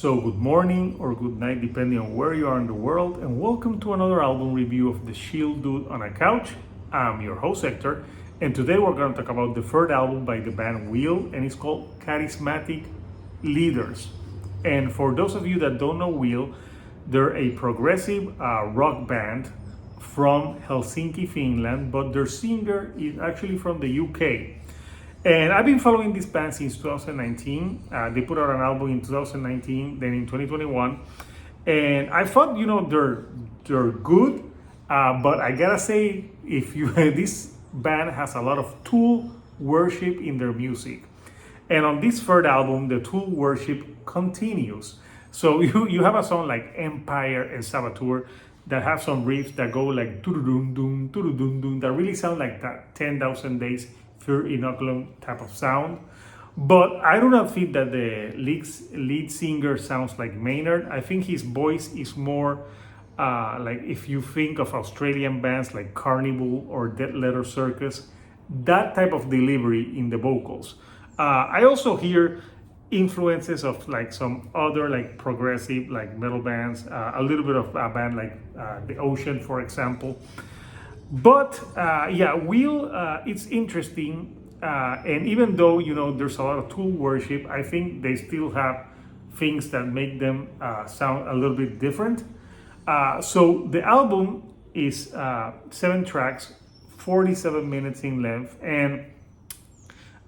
So good morning or good night depending on where you are in the world, and welcome to another album review of The Chill Dude on a Couch. I'm your host Hector, and today we're going to talk about the third album by the band Wheel, and it's called Charismatic Leaders. And for those of you that don't know Wheel, they're a progressive rock band from Helsinki, Finland, but their singer is actually from the UK. And I've been following this band since 2019. They put out an album in 2019, then in 2021. And I thought, they're good. But I gotta say, if you this band has a lot of tool worship in their music. And on this third album, the tool worship continues. So you have a song like Empire and Saboteur that have some riffs that go like doo-doo-dum-dum, doo-doo-dum-dum, that really sound like that 10,000 Days Fear Inoculum type of sound. But I do not think that the lead singer sounds like Maynard. I think his voice is more like if you think of Australian bands like Carnival or Dead Letter Circus, that type of delivery in the vocals. I also hear influences of like some other like progressive like metal bands, a little bit of a band like The Ocean, for example. But Wheel, it's interesting, and even though there's a lot of tool worship, I think they still have things that make them sound a little bit different. So the album is 7 tracks, 47 minutes in length, and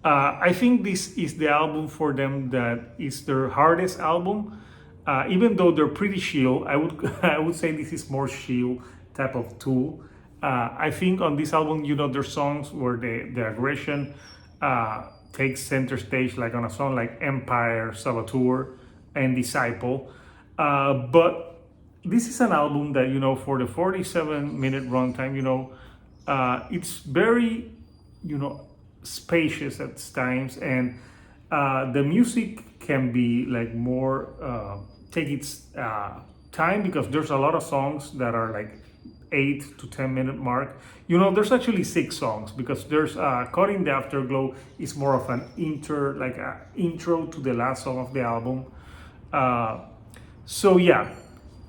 I think this is the album for them that is their hardest album. Even though they're pretty chill, I would say this is more chill type of Tool. I think on this album, there's songs where the aggression takes center stage, like on a song like Empire, Saboteur, and Disciple. But this is an album that, for the 47-minute runtime, it's very, spacious at times, and the music can be like more, take its time, because there's a lot of songs that are like 8 to 10 minute mark. There's actually 6 songs, because there's Caught in the Afterglow is more of an intro to the last song of the album.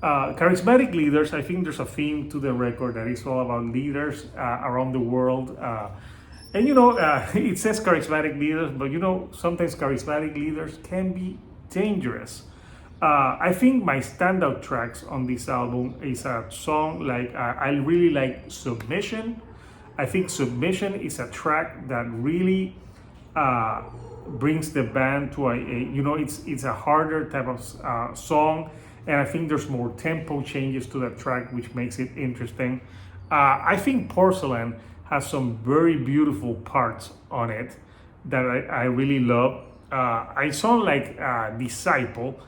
Charismatic Leaders, I think there's a theme to the record that is all about leaders around the world. It says charismatic leaders, but sometimes charismatic leaders can be dangerous. I think my standout tracks on this album is a song like I really like Submission. I think Submission is a track that really brings the band to it's a harder type of song, and I think there's more tempo changes to that track, which makes it interesting. I think Porcelain has some very beautiful parts on it that I really love. I saw like Disciple.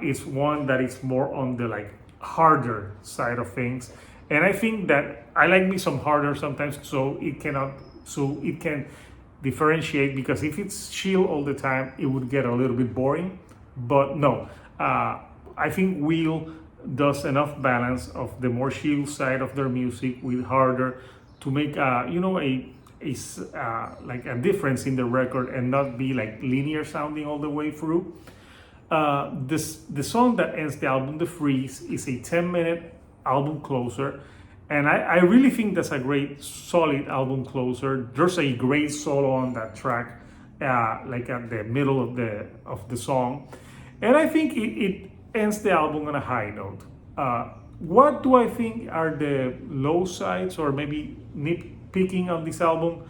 Is one that is more on the like harder side of things, and I think that I like me some harder sometimes, so it can differentiate, because if it's chill all the time, it would get a little bit boring. But no, I think Wheel does enough balance of the more chill side of their music with harder to make like a difference in the record and not be like linear sounding all the way through. The song that ends the album, The Freeze, is a 10-minute album closer, and I really think that's a great, solid album closer. There's a great solo on that track, like at the middle of the song, and I think it ends the album on a high note. What do I think are the low sides, or maybe nitpicking on this album?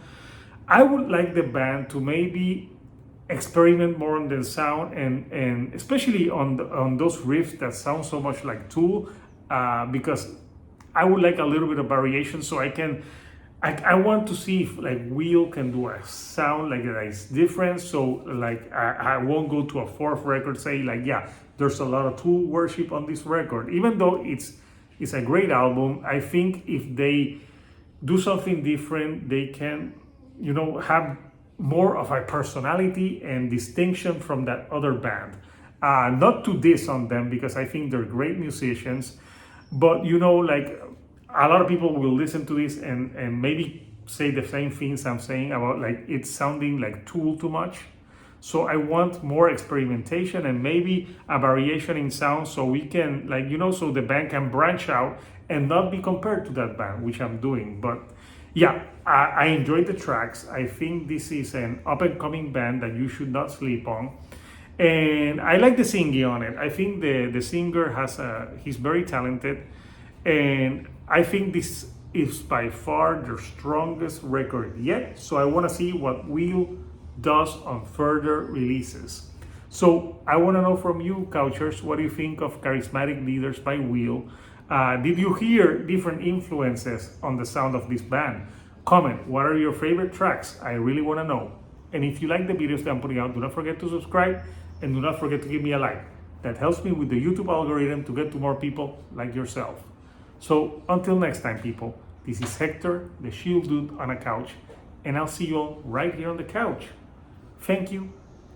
I would like the band to maybe experiment more on the sound, and especially on those riffs that sound so much like Tool, because I would like a little bit of variation, so I want to see if like Wheel can do a sound like that is different. So like I won't go to a fourth record say like, yeah, there's a lot of Tool worship on this record, even though it's a great album. I think if they do something different, they can have more of a personality and distinction from that other band. Not to diss on them, because I think they're great musicians, but like a lot of people will listen to this and maybe say the same things I'm saying about like it's sounding like Tool too much. So I want more experimentation and maybe a variation in sound so we can, like, so the band can branch out and not be compared to that band, which I'm doing. But yeah, I enjoyed the tracks. I think this is an up and coming band that you should not sleep on. And I like the singing on it. I think the singer he's very talented. And I think this is by far their strongest record yet. So I want to see what Wheel does on further releases. So I want to know from you, Couchers, what do you think of Charismatic Leaders by Wheel? Did you hear different influences on the sound of this band? Comment, what are your favorite tracks? I really want to know. And if you like the videos that I'm putting out, do not forget to subscribe and do not forget to give me a like. That helps me with the YouTube algorithm to get to more people like yourself. So until next time, people, this is Hector, the Shield Dude on a couch, and I'll see you all right here on the couch. Thank you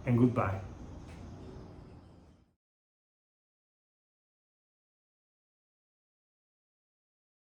and goodbye.